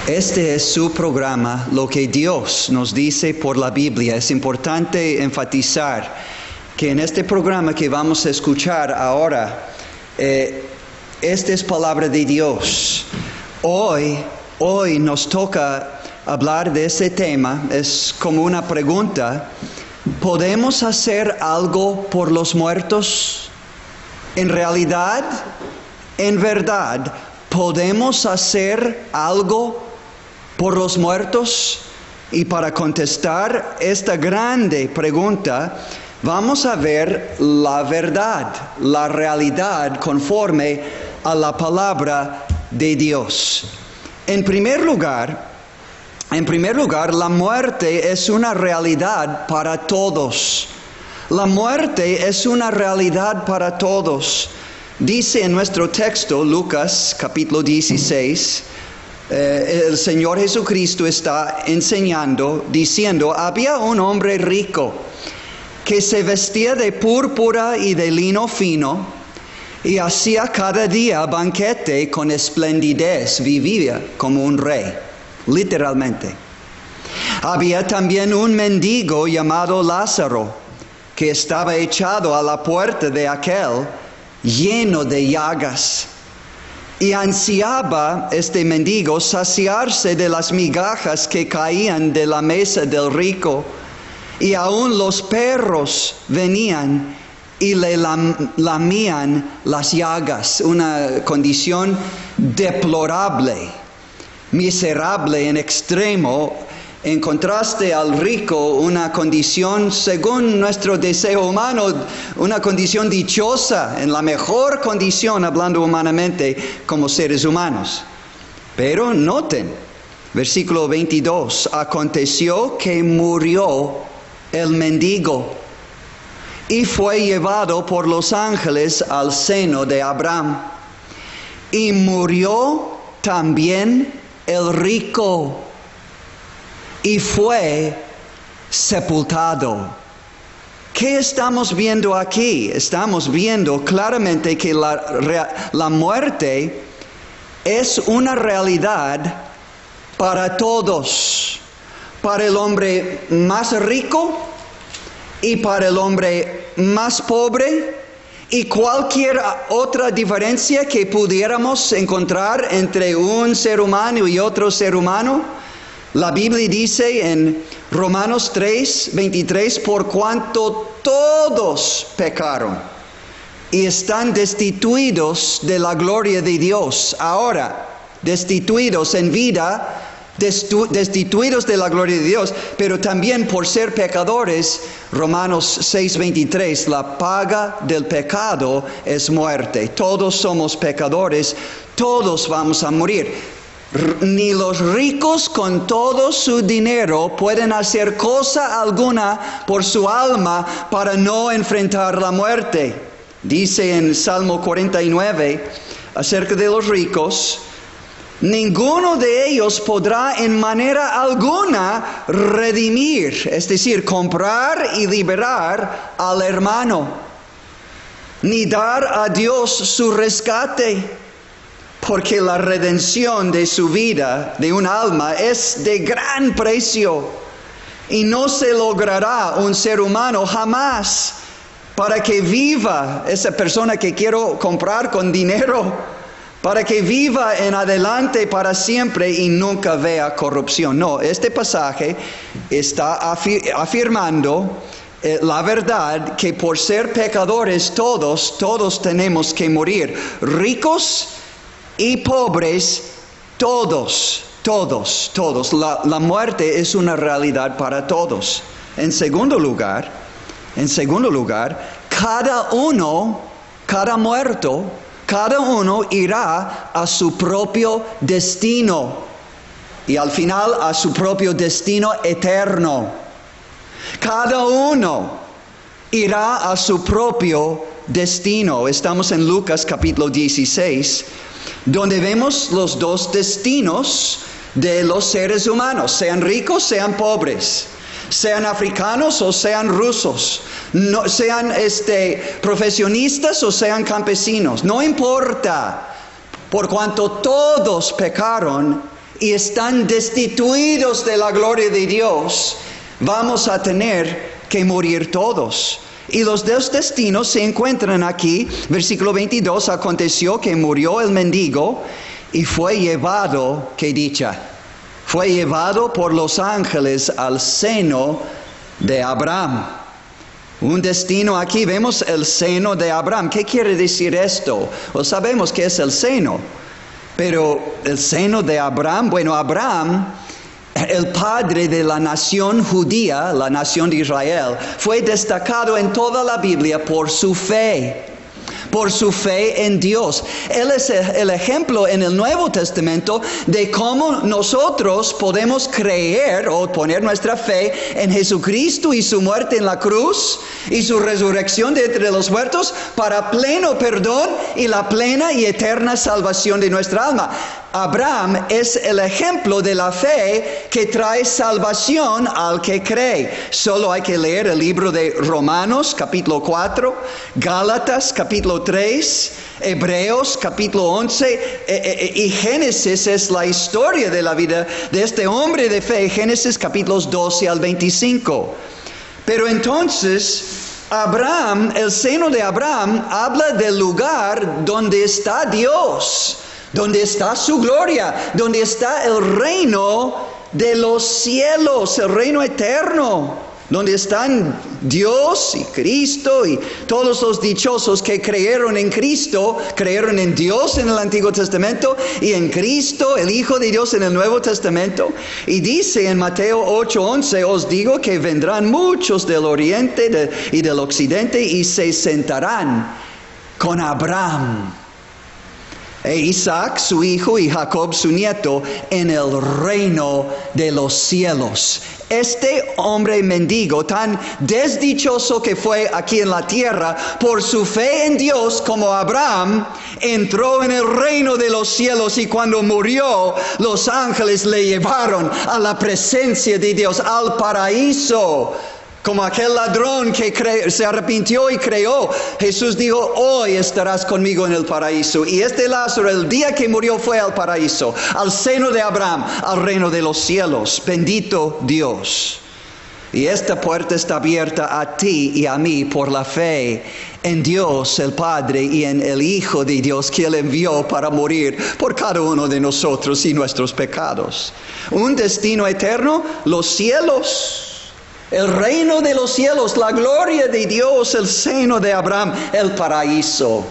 Este es su programa, lo que Dios nos dice por la Biblia. Es importante enfatizar que en este programa que vamos a escuchar ahora, esta es palabra de Dios. Hoy nos toca hablar de ese tema. Es como una pregunta: ¿podemos hacer algo por los muertos? En realidad, en verdad, ¿podemos hacer algo por los muertos? Y para contestar esta grande pregunta, vamos a ver la verdad, la realidad conforme a la palabra de Dios. En primer lugar, la muerte es una realidad para todos. La muerte es una realidad para todos. Dice en nuestro texto, Lucas capítulo 16, el Señor Jesucristo está enseñando, diciendo: había un hombre rico que se vestía de púrpura y de lino fino y hacía cada día banquete con esplendidez, vivía como un rey, literalmente. Había también un mendigo llamado Lázaro, que estaba echado a la puerta de aquel, lleno de llagas. Y ansiaba este mendigo saciarse de las migajas que caían de la mesa del rico. Y aún los perros venían y le lamían las llagas. Una condición deplorable, miserable en extremo. En contraste al rico, una condición, según nuestro deseo humano, una condición dichosa, en la mejor condición, hablando humanamente, como seres humanos. Pero noten, versículo 22, aconteció que murió el mendigo y fue llevado por los ángeles al seno de Abraham. Y murió también el rico y fue sepultado. ¿Qué estamos viendo aquí? Estamos viendo claramente que la muerte es una realidad para todos. Para el hombre más rico y para el hombre más pobre, y cualquier otra diferencia que pudiéramos encontrar entre un ser humano y otro ser humano. La Biblia dice en Romanos 3:23, por cuanto todos pecaron y están destituidos de la gloria de Dios. Ahora, destituidos en vida, destituidos de la gloria de Dios, pero también por ser pecadores. Romanos 6:23, la paga del pecado es muerte. Todos somos pecadores, todos vamos a morir. Ni los ricos con todo su dinero pueden hacer cosa alguna por su alma para no enfrentar la muerte. Dice en Salmo 49 acerca de los ricos: ninguno de ellos podrá en manera alguna redimir, es decir, comprar y liberar al hermano, ni dar a Dios su rescate. Porque la redención de su vida, de un alma, es de gran precio. Y no se logrará un ser humano jamás para que viva esa persona que quiero comprar con dinero, para que viva en adelante para siempre y nunca vea corrupción. No, este pasaje está afirmando la verdad que por ser pecadores todos tenemos que morir. Ricos y pobres, todos. La muerte es una realidad para todos. En segundo lugar, cada uno irá a su propio destino, y al final a su propio destino eterno. Cada uno irá a su propio destino. Estamos en Lucas capítulo 16, donde vemos los dos destinos de los seres humanos, sean ricos, sean pobres, sean africanos o sean rusos, no, sean profesionistas o sean campesinos. No importa, por cuanto todos pecaron y están destituidos de la gloria de Dios, vamos a tener que morir todos. Y los dos destinos se encuentran aquí. Versículo 22, aconteció que murió el mendigo y fue llevado, ¿qué dicha? Fue llevado por los ángeles al seno de Abraham. Un destino aquí, vemos el seno de Abraham. ¿Qué quiere decir esto? Pues sabemos que es el seno, pero el seno de Abraham, bueno, Abraham, el padre de la nación judía, la nación de Israel, fue destacado en toda la Biblia por su fe en Dios. Él es el ejemplo en el Nuevo Testamento de cómo nosotros podemos creer o poner nuestra fe en Jesucristo y su muerte en la cruz y su resurrección de entre los muertos para pleno perdón y la plena y eterna salvación de nuestra alma. Abraham es el ejemplo de la fe que trae salvación al que cree. Solo hay que leer el libro de Romanos, capítulo 4, Gálatas, capítulo 3, Hebreos, capítulo 11, y Génesis es la historia de la vida de este hombre de fe, Génesis capítulos 12 al 25. Pero entonces, Abraham, el seno de Abraham, habla del lugar donde está Dios, donde está su gloria, donde está el reino de los cielos, el reino eterno, donde están Dios y Cristo y todos los dichosos que creyeron en Cristo, creyeron en Dios en el Antiguo Testamento y en Cristo, el Hijo de Dios, en el Nuevo Testamento. Y dice en Mateo 8:11, os digo que vendrán muchos del oriente y del occidente y se sentarán con Abraham, e Isaac su hijo y Jacob su nieto en el reino de los cielos. Este hombre mendigo tan desdichoso que fue aquí en la tierra, por su fe en Dios como Abraham, entró en el reino de los cielos, y cuando murió, los ángeles le llevaron a la presencia de Dios, al paraíso. Como aquel ladrón que se arrepintió y creó, Jesús dijo, hoy estarás conmigo en el paraíso. Y este Lázaro, el día que murió, fue al paraíso, al seno de Abraham, al reino de los cielos. Bendito Dios. Y esta puerta está abierta a ti y a mí por la fe en Dios el Padre y en el Hijo de Dios que Él envió para morir por cada uno de nosotros y nuestros pecados. Un destino eterno, los cielos. El reino de los cielos, la gloria de Dios, el seno de Abraham, el paraíso.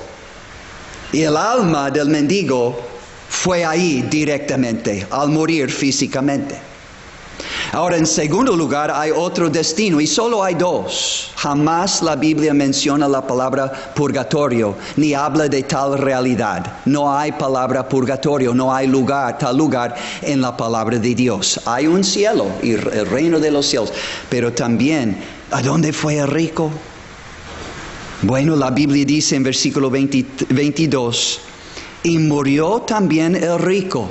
Y el alma del mendigo fue ahí directamente, al morir físicamente. Ahora, en segundo lugar, hay otro destino, y solo hay dos. Jamás la Biblia menciona la palabra purgatorio, ni habla de tal realidad. No hay palabra purgatorio, no hay tal lugar en la palabra de Dios. Hay un cielo y el reino de los cielos, pero también, ¿a dónde fue el rico? Bueno, la Biblia dice en versículo 22, y murió también el rico,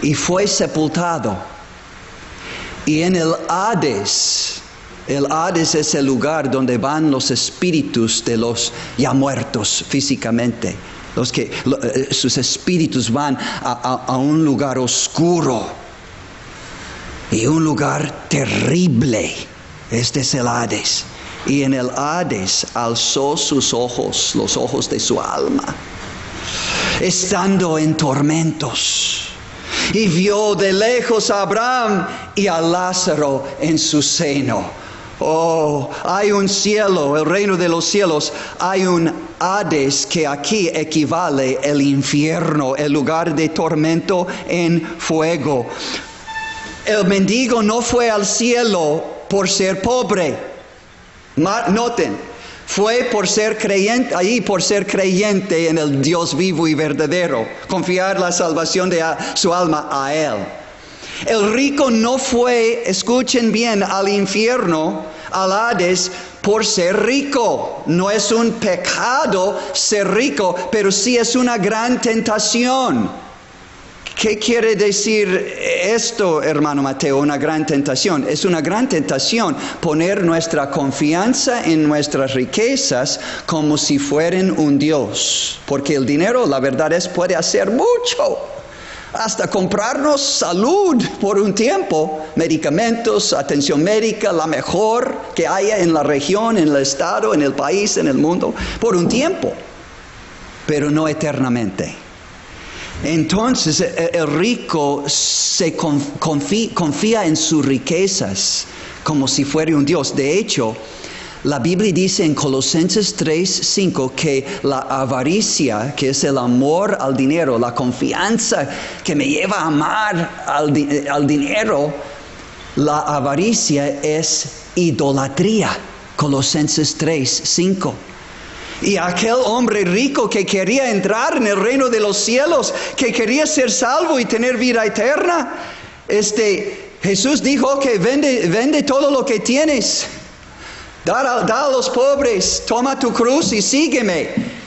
y fue sepultado. Y en el Hades es el lugar donde van los espíritus de los ya muertos físicamente. Sus espíritus van a un lugar oscuro y un lugar terrible. Este es el Hades. Y en el Hades alzó sus ojos, los ojos de su alma, estando en tormentos. Y vio de lejos a Abraham y a Lázaro en su seno. Oh, hay un cielo, el reino de los cielos. Hay un Hades que aquí equivale al infierno, el lugar de tormento en fuego. El mendigo no fue al cielo por ser pobre. Noten. Fue por ser creyente, en el Dios vivo y verdadero, confiar la salvación de su alma a Él. El rico no fue, escuchen bien, al infierno, al Hades, por ser rico. No es un pecado ser rico, pero sí es una gran tentación. ¿Qué quiere decir esto, hermano Mateo? Una gran tentación. Es una gran tentación poner nuestra confianza en nuestras riquezas como si fueran un Dios. Porque el dinero, la verdad es, puede hacer mucho. hasta comprarnos salud por un tiempo, medicamentos, atención médica, la mejor que haya en la región, en el estado, en el país, en el mundo, por un tiempo, pero no eternamente. Entonces el rico se confía en sus riquezas como si fuera un Dios. De hecho, la Biblia dice en Colosenses 3:5 que la avaricia, que es el amor al dinero, la confianza que me lleva a amar al dinero, la avaricia es idolatría. Colosenses 3:5. Y aquel hombre rico que quería entrar en el reino de los cielos, que quería ser salvo y tener vida eterna, Jesús dijo que vende todo lo que tienes. Da a los pobres, toma tu cruz y sígueme.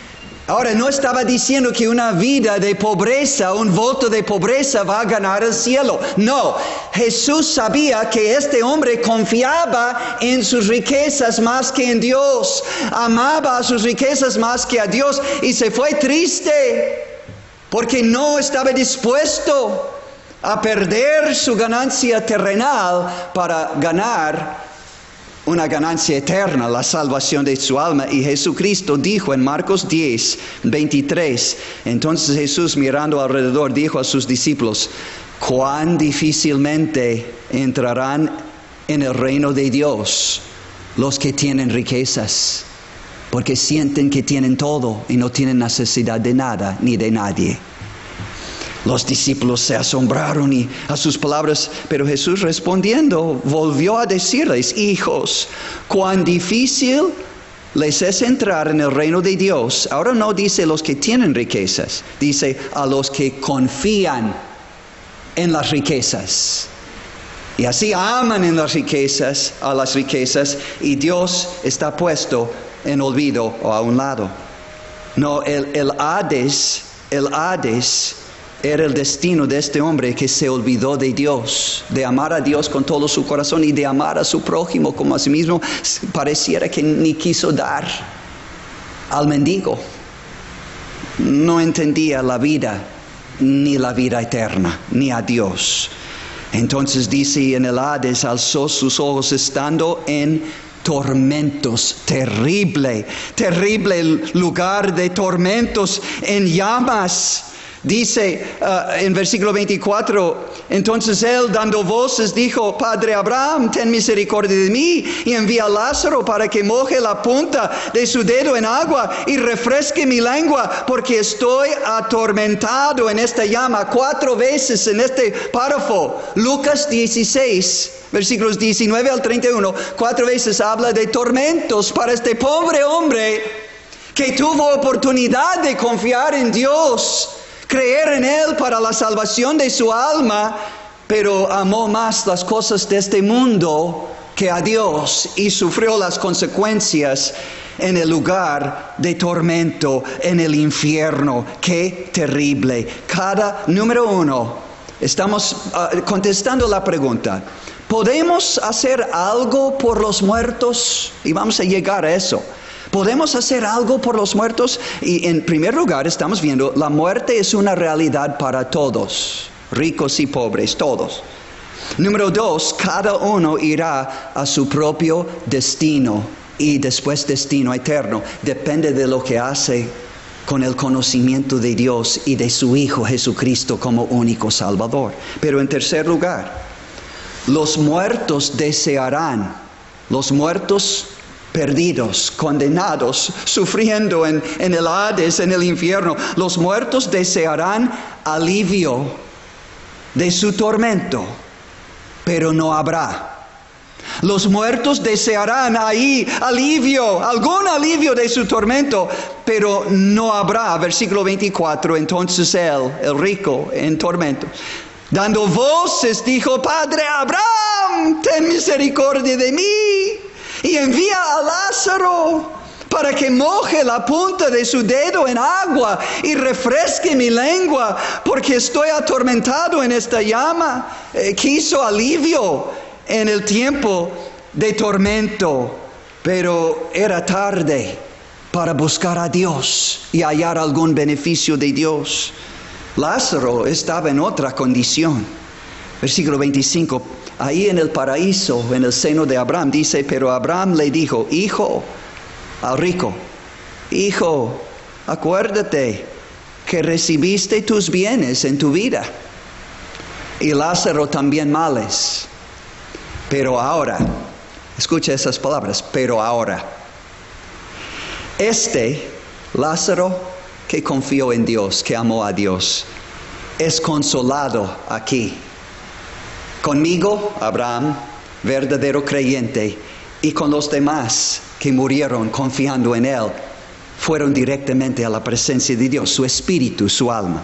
Ahora, no estaba diciendo que una vida de pobreza, un voto de pobreza va a ganar el cielo. No, Jesús sabía que este hombre confiaba en sus riquezas más que en Dios. Amaba a sus riquezas más que a Dios y se fue triste porque no estaba dispuesto a perder su ganancia terrenal para ganar una ganancia eterna, la salvación de su alma. Y Jesucristo dijo en Marcos 10:23, entonces Jesús mirando alrededor dijo a sus discípulos, cuán difícilmente entrarán en el reino de Dios los que tienen riquezas, porque sienten que tienen todo y no tienen necesidad de nada ni de nadie. Los discípulos se asombraron a sus palabras, pero Jesús respondiendo volvió a decirles, hijos, cuán difícil les es entrar en el reino de Dios. Ahora no dice los que tienen riquezas, dice a los que confían en las riquezas. Y así aman a las riquezas, y Dios está puesto en olvido o a un lado. No, el Hades era el destino de este hombre que se olvidó de Dios, de amar a Dios con todo su corazón y de amar a su prójimo como a sí mismo. Pareciera que ni quiso dar al mendigo. No entendía la vida, ni la vida eterna, ni a Dios. Entonces dice, en el Hades alzó sus ojos estando en tormentos, terrible lugar de tormentos, en llamas. Dice en versículo 24, entonces él dando voces dijo, Padre Abraham, ten misericordia de mí y envía a Lázaro para que moje la punta de su dedo en agua y refresque mi lengua, porque estoy atormentado en esta llama. 4 veces en este párrafo, Lucas 16, versículos 19 al 31, 4 veces habla de tormentos para este pobre hombre que tuvo oportunidad de confiar en Dios, creer en Él para la salvación de su alma, pero amó más las cosas de este mundo que a Dios y sufrió las consecuencias en el lugar de tormento, en el infierno. ¡Qué terrible! Número 1, estamos contestando la pregunta, ¿podemos hacer algo por los muertos? Y vamos a llegar a eso. ¿Podemos hacer algo por los muertos? Y en primer lugar estamos viendo, la muerte es una realidad para todos, ricos y pobres, todos. Número 2, cada uno irá a su propio destino y después destino eterno. Depende de lo que hace con el conocimiento de Dios y de su Hijo Jesucristo como único Salvador. Pero en tercer lugar, los muertos desearán, los muertos perdidos, condenados, sufriendo en el Hades, en el infierno, los muertos desearán alivio de su tormento, pero no habrá. Los muertos desearán ahí alivio, algún alivio de su tormento, pero no habrá. Versículo 24, entonces él, el rico en tormento, dando voces, dijo, Padre Abraham, ten misericordia de mí y envía a Lázaro para que moje la punta de su dedo en agua y refresque mi lengua, porque estoy atormentado en esta llama. Quiso alivio en el tiempo de tormento, pero era tarde para buscar a Dios y hallar algún beneficio de Dios. Lázaro estaba en otra condición. Versículo 25, ahí en el paraíso, en el seno de Abraham, dice, pero Abraham le dijo, hijo, al rico, hijo, acuérdate que recibiste tus bienes en tu vida, y Lázaro también males. Pero ahora, escucha esas palabras, pero ahora, Lázaro, que confió en Dios, que amó a Dios, es consolado aquí. Conmigo, Abraham, verdadero creyente, y con los demás que murieron confiando en Él, fueron directamente a la presencia de Dios, su espíritu, su alma.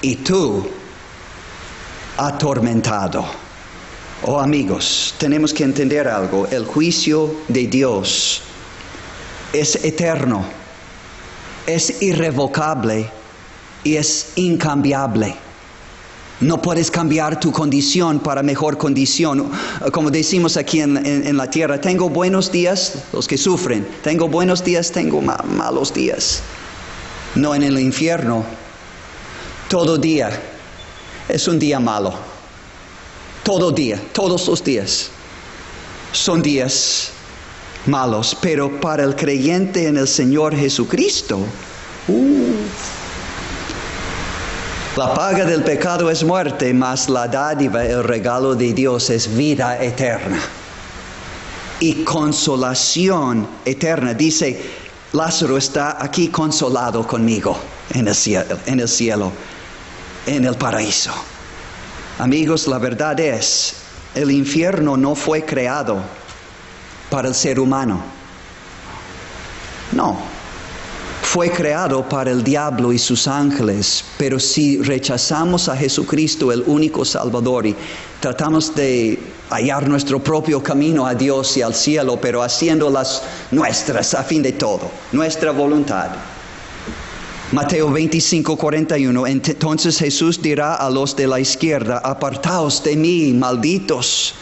Y tú, atormentado. Oh amigos, tenemos que entender algo. El juicio de Dios es eterno, es irrevocable y es incambiable. No puedes cambiar tu condición para mejor condición. Como decimos aquí en la tierra, tengo buenos días, los que sufren. Tengo buenos días, tengo malos días. No, en el infierno, todo día es un día malo. Todo día, todos los días son días malos. Pero para el creyente en el Señor Jesucristo, la paga del pecado es muerte, mas la dádiva, el regalo de Dios es vida eterna y consolación eterna. Dice, Lázaro está aquí consolado conmigo en el cielo, en el paraíso. Amigos, la verdad es, el infierno no fue creado para el ser humano. No. Fue creado para el diablo y sus ángeles, pero si rechazamos a Jesucristo, el único Salvador, y tratamos de hallar nuestro propio camino a Dios y al cielo, pero haciendo las nuestras a fin de todo, nuestra voluntad. Mateo 25:41, entonces Jesús dirá a los de la izquierda, apartaos de mí, malditos,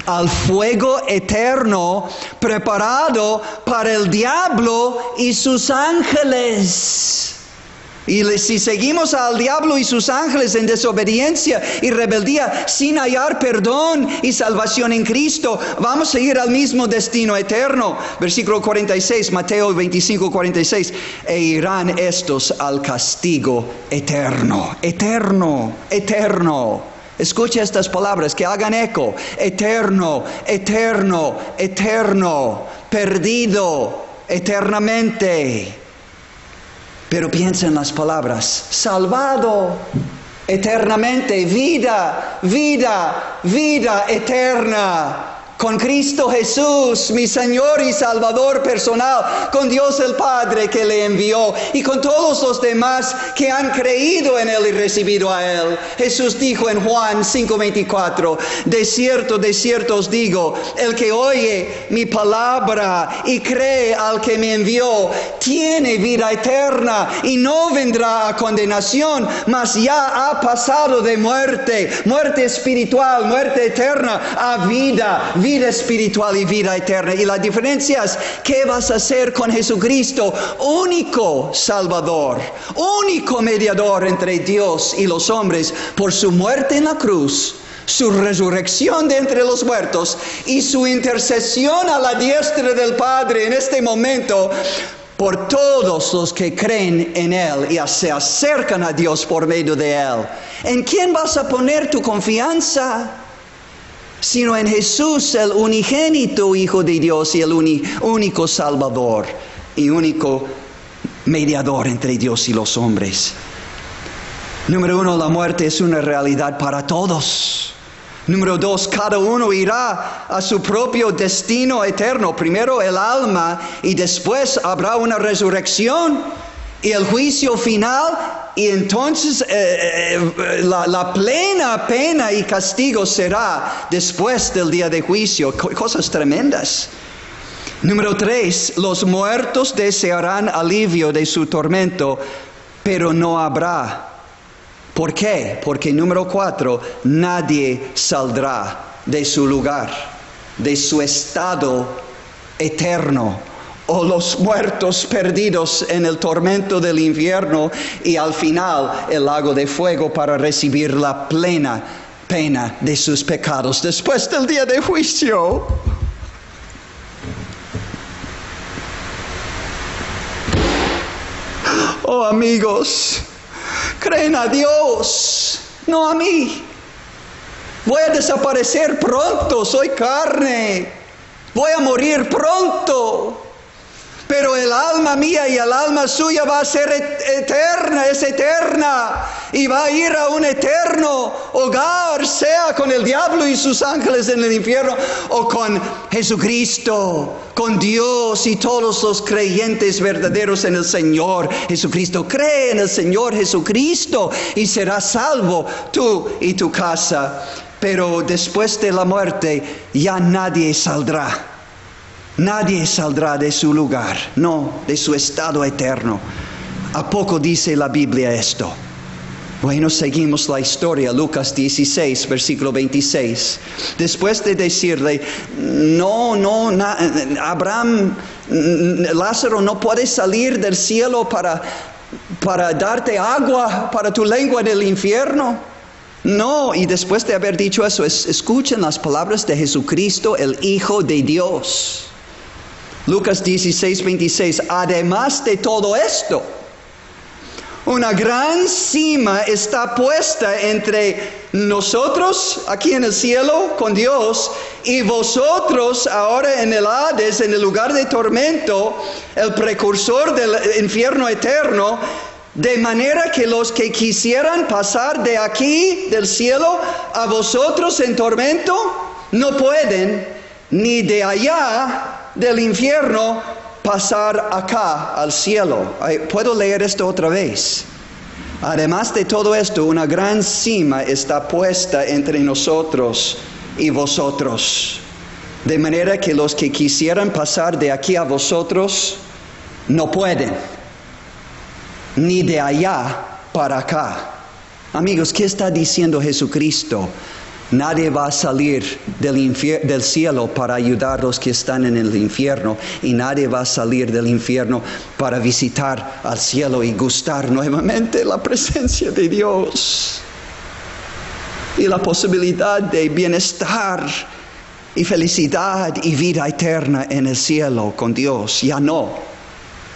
al fuego eterno preparado para el diablo y sus ángeles. Y si seguimos al diablo y sus ángeles en desobediencia y rebeldía, sin hallar perdón y salvación en Cristo, vamos a ir al mismo destino eterno. Versículo 46, Mateo 25:46, e irán estos al castigo eterno, eterno, eterno. Escucha estas palabras que hagan eco. Eterno, eterno, eterno, perdido eternamente. Pero piensa en las palabras, salvado eternamente, vida, vida, vida eterna. Con Cristo Jesús, mi Señor y Salvador personal, con Dios el Padre que le envió y con todos los demás que han creído en Él y recibido a Él. Jesús dijo en Juan 5:24, de cierto os digo, el que oye mi palabra y cree al que me envió, tiene vida eterna y no vendrá a condenación, mas ya ha pasado de muerte espiritual, muerte eterna, a vida espiritual y vida eterna. Y la diferencia es, ¿qué vas a hacer con Jesucristo? Único Salvador, único mediador entre Dios y los hombres, por su muerte en la cruz, su resurrección de entre los muertos y su intercesión a la diestra del Padre en este momento, por todos los que creen en Él y se acercan a Dios por medio de Él. ¿En quién vas a poner tu confianza? Sino en Jesús, el unigénito Hijo de Dios y el único Salvador y único mediador entre Dios y los hombres. Número 1, la muerte es una realidad para todos. Número 2, cada uno irá a su propio destino eterno. Primero el alma y después habrá una resurrección y el juicio final. Y entonces la plena pena y castigo será después del día de juicio. Cosas tremendas. Número 3, los muertos desearán alivio de su tormento, pero no habrá. ¿Por qué? Porque número 4, nadie saldrá de su lugar, de su estado eterno, o los muertos perdidos en el tormento del infierno y al final el lago de fuego para recibir la plena pena de sus pecados después del día de juicio. Oh amigos, creen a Dios, no a mí. Voy a desaparecer pronto, soy carne. Voy a morir pronto. Pero el alma mía y el alma suya va a ser eterna, es eterna. Y va a ir a un eterno hogar, sea con el diablo y sus ángeles en el infierno, o con Jesucristo, con Dios y todos los creyentes verdaderos en el Señor Jesucristo. Cree en el Señor Jesucristo y serás salvo tú y tu casa. Pero después de la muerte ya nadie saldrá. Nadie saldrá de su lugar, no, de su estado eterno. ¿A poco dice la Biblia esto? Bueno, seguimos la historia, Lucas 16, versículo 26. Después de decirle, Abraham, Lázaro no puede salir del cielo para darte agua para tu lengua en el infierno. No, y después de haber dicho eso, escuchen las palabras de Jesucristo, el Hijo de Dios. Lucas 16, 26. Además de todo esto, una gran cima está puesta entre nosotros aquí en el cielo con Dios y vosotros ahora en el Hades, en el lugar de tormento, el precursor del infierno eterno, de manera que los que quisieran pasar de aquí, del cielo, a vosotros en tormento, no pueden, ni de allá del infierno pasar acá al cielo. Puedo leer esto otra vez. Además de todo esto, una gran cima está puesta entre nosotros y vosotros, de manera que los que quisieran pasar de aquí a vosotros no pueden, ni de allá para acá. Amigos, ¿qué está diciendo Jesucristo? Nadie va a salir del cielo para ayudar a los que están en el infierno, y nadie va a salir del infierno para visitar al cielo y gustar nuevamente la presencia de Dios y la posibilidad de bienestar y felicidad y vida eterna en el cielo con Dios. Ya no,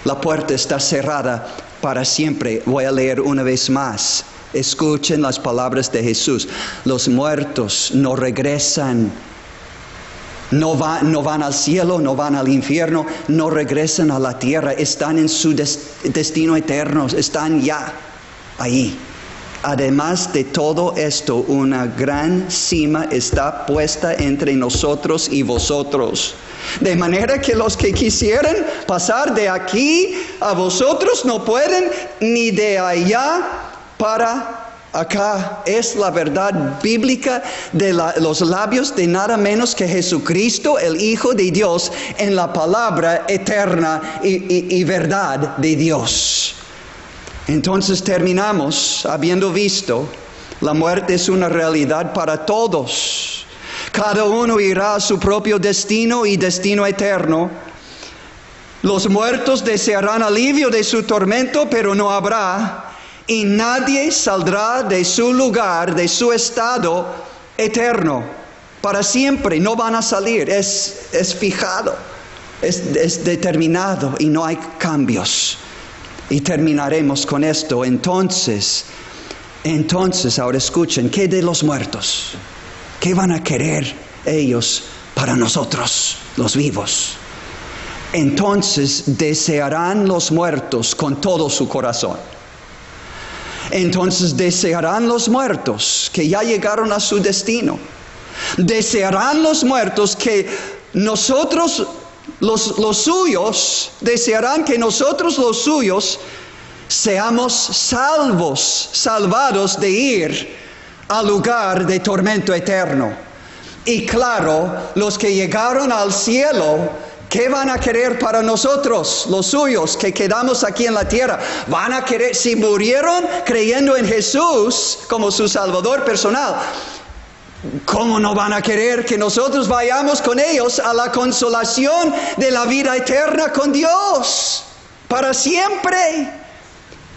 la puerta está cerrada para siempre. Voy a leer una vez más. Escuchen las palabras de Jesús. Los muertos no regresan, no van al cielo, no van al infierno, no regresan a la tierra, están en su destino eterno, están ya ahí. Además de todo esto, una gran cima está puesta entre nosotros y vosotros, de manera que los que quisieran pasar de aquí a vosotros no pueden, ni de allá para acá. Es la verdad bíblica de los labios de nada menos que Jesucristo, el Hijo de Dios, en la palabra eterna y verdad de Dios. Entonces terminamos habiendo visto, la muerte es una realidad para todos. Cada uno irá a su propio destino y destino eterno. Los muertos desearán alivio de su tormento, pero no habrá. Y nadie saldrá de su lugar, de su estado eterno, para siempre. No van a salir, es fijado, es determinado y no hay cambios. Y terminaremos con esto. Entonces, ahora escuchen, ¿qué de los muertos? ¿Qué van a querer ellos para nosotros, los vivos? Entonces desearán los muertos con todo su corazón. Entonces desearán los muertos que ya llegaron a su destino. Desearán los muertos que nosotros, los suyos, desearán que nosotros los suyos seamos salvados de ir al lugar de tormento eterno. Y claro, los que llegaron al cielo, ¿qué van a querer para nosotros, los suyos, que quedamos aquí en la tierra? Van a querer, si murieron creyendo en Jesús como su Salvador personal, ¿Cómo no van a querer que nosotros vayamos con ellos a la consolación de la vida eterna con Dios? Para siempre.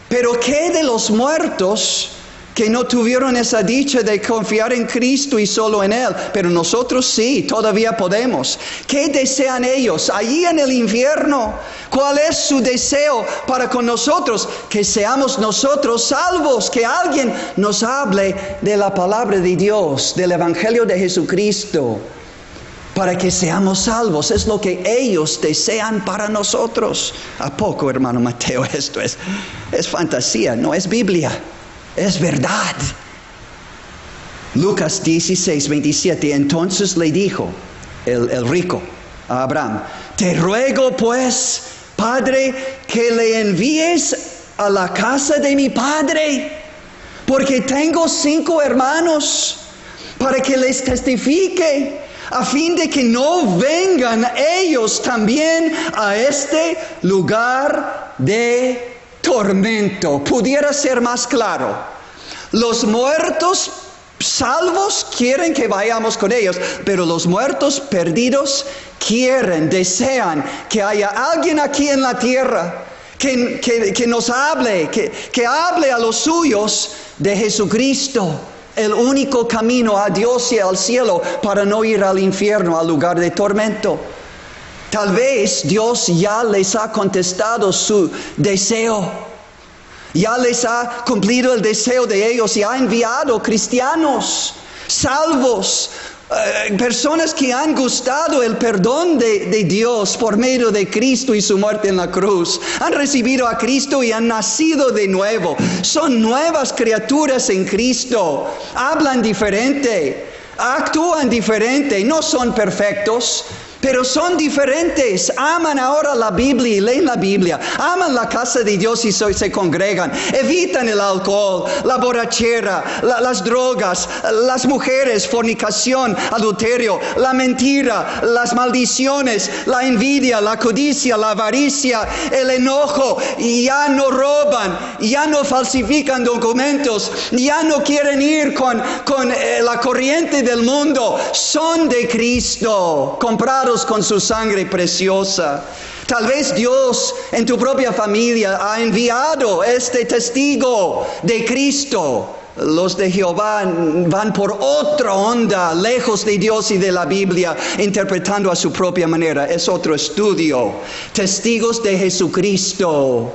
Pero ¿qué de los muertos que no tuvieron esa dicha de confiar en Cristo y solo en Él? Pero nosotros sí, todavía podemos. ¿Qué desean ellos allí en el infierno? ¿Cuál es su deseo para con nosotros? Que seamos nosotros salvos, que alguien nos hable de la palabra de Dios, del Evangelio de Jesucristo, para que seamos salvos. Es lo que ellos desean para nosotros. ¿A poco, hermano Mateo? Esto es fantasía, no es Biblia. Es verdad. Lucas 16, 27. Entonces le dijo el rico a Abraham: te ruego pues, Padre, que le envíes a la casa de mi padre, porque tengo 5 hermanos, para que les testifique, a fin de que no vengan ellos también a este lugar de tormento. Pudiera ser más claro. Los muertos salvos quieren que vayamos con ellos, pero los muertos perdidos desean que haya alguien aquí en la tierra que nos hable, que hable a los suyos de Jesucristo, el único camino a Dios y al cielo, para no ir al infierno, al lugar de tormento. Tal vez Dios ya les ha contestado su deseo, ya les ha cumplido el deseo de ellos y ha enviado cristianos salvos, personas que han gustado el perdón de Dios por medio de Cristo y su muerte en la cruz. Han recibido a Cristo y han nacido de nuevo. Son nuevas criaturas en Cristo. Hablan diferente, actúan diferente, no son perfectos, pero son diferentes. Aman ahora la Biblia y leen la Biblia. Aman la casa de Dios y se congregan. Evitan el alcohol, la borrachera, las drogas, las mujeres, fornicación, adulterio, la mentira, las maldiciones, la envidia, la codicia, la avaricia, el enojo. Ya no roban, ya no falsifican documentos, ya no quieren ir con la corriente del mundo. Son de Cristo, comprados con su sangre preciosa. Tal vez Dios en tu propia familia ha enviado este testigo de Cristo. Los de Jehová van por otra onda, lejos de Dios y de la Biblia, interpretando a su propia manera. Es otro estudio. Testigos de Jesucristo.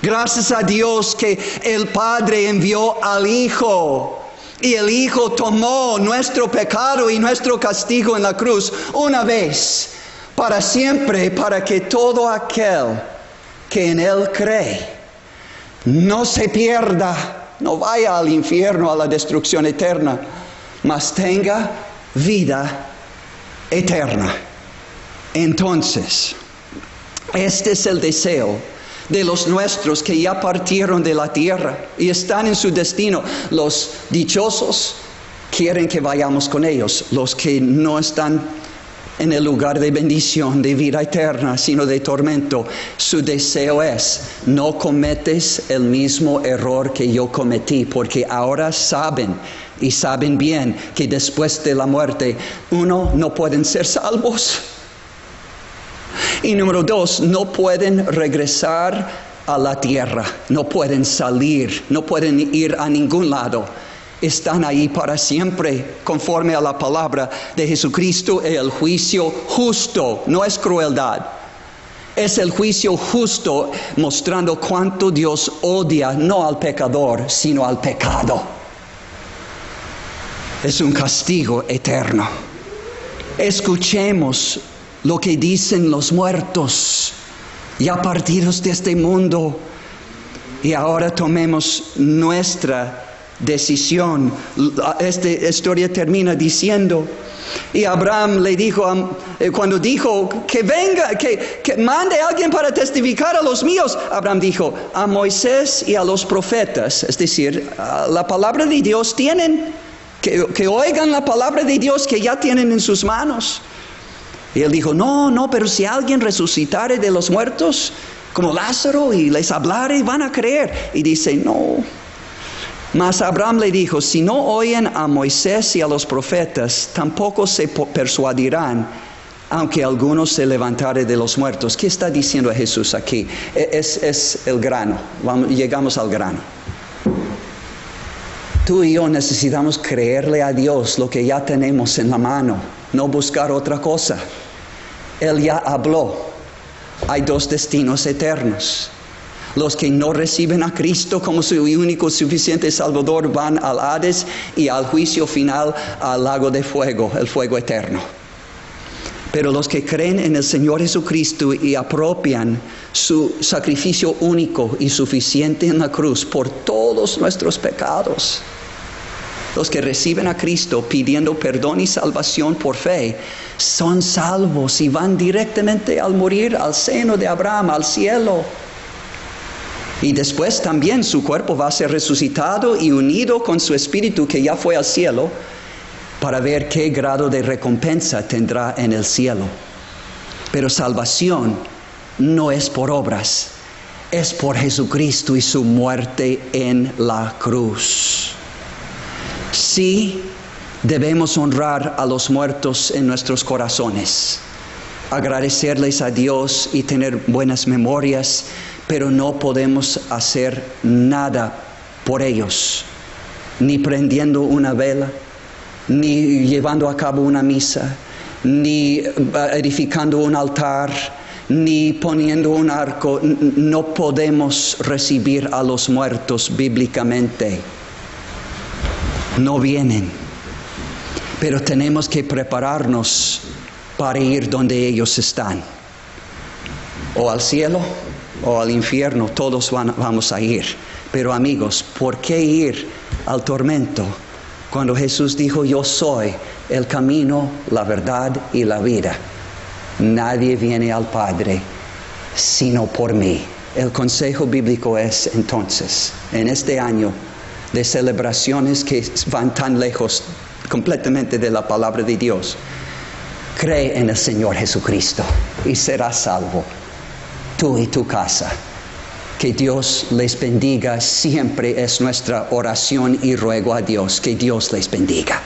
Gracias a Dios que el Padre envió al Hijo. Y el Hijo tomó nuestro pecado y nuestro castigo en la cruz una vez, para siempre, para que todo aquel que en Él cree no se pierda, no vaya al infierno, a la destrucción eterna, mas tenga vida eterna. Entonces, este es el deseo de los nuestros que ya partieron de la tierra y están en su destino. Los dichosos quieren que vayamos con ellos. Los que no están en el lugar de bendición, de vida eterna, sino de tormento, su deseo es: no cometes el mismo error que yo cometí, porque ahora saben bien que después de la muerte, no pueden ser salvos. Y número 2, no pueden regresar a la tierra, no pueden salir, no pueden ir a ningún lado. Están ahí para siempre, conforme a la palabra de Jesucristo. El juicio justo, no es crueldad. Es el juicio justo, mostrando cuánto Dios odia no al pecador, sino al pecado. Es un castigo eterno. Escuchemos lo que dicen los muertos, ya partidos de este mundo, y ahora tomemos nuestra decisión. Esta historia termina diciendo: y Abraham le dijo, cuando dijo que venga, que mande a alguien para testificar a los míos, Abraham dijo: a Moisés y a los profetas, es decir, la palabra de Dios tienen, que oigan la palabra de Dios que ya tienen en sus manos. Y él dijo: no, pero si alguien resucitare de los muertos, como Lázaro, y les hablare, van a creer. Y dice: no, Mas Abraham le dijo, si no oyen a Moisés y a los profetas, tampoco se persuadirán, aunque algunos se levantare de los muertos. ¿Qué está diciendo Jesús aquí? Es el grano. Llegamos al grano. Tú y yo necesitamos creerle a Dios lo que ya tenemos en la mano, no buscar otra cosa. Él ya habló. Hay dos destinos eternos. Los que no reciben a Cristo como su único suficiente Salvador van al Hades y al juicio final al lago de fuego, el fuego eterno. Pero los que creen en el Señor Jesucristo y apropian su sacrificio único y suficiente en la cruz por todos nuestros pecados, los que reciben a Cristo pidiendo perdón y salvación por fe, son salvos y van directamente al morir al seno de Abraham, al cielo. Y después también su cuerpo va a ser resucitado y unido con su espíritu que ya fue al cielo, para ver qué grado de recompensa tendrá en el cielo. Pero salvación no es por obras, es por Jesucristo y su muerte en la cruz. Sí, debemos honrar a los muertos en nuestros corazones, agradecerles a Dios y tener buenas memorias, pero no podemos hacer nada por ellos, ni prendiendo una vela, ni llevando a cabo una misa, ni edificando un altar, ni poniendo un arco. No podemos recibir a los muertos bíblicamente. No vienen, pero tenemos que prepararnos para ir donde ellos están, o al cielo o al infierno. Todos vamos a ir. Pero amigos, ¿por qué ir al tormento cuando Jesús dijo, yo soy el camino, la verdad y la vida? Nadie viene al Padre sino por mí. El consejo bíblico es entonces, en este año de celebraciones que van tan lejos completamente de la palabra de Dios, cree en el Señor Jesucristo y serás salvo, tú y tu casa. Que Dios les bendiga, siempre es nuestra oración y ruego a Dios que Dios les bendiga.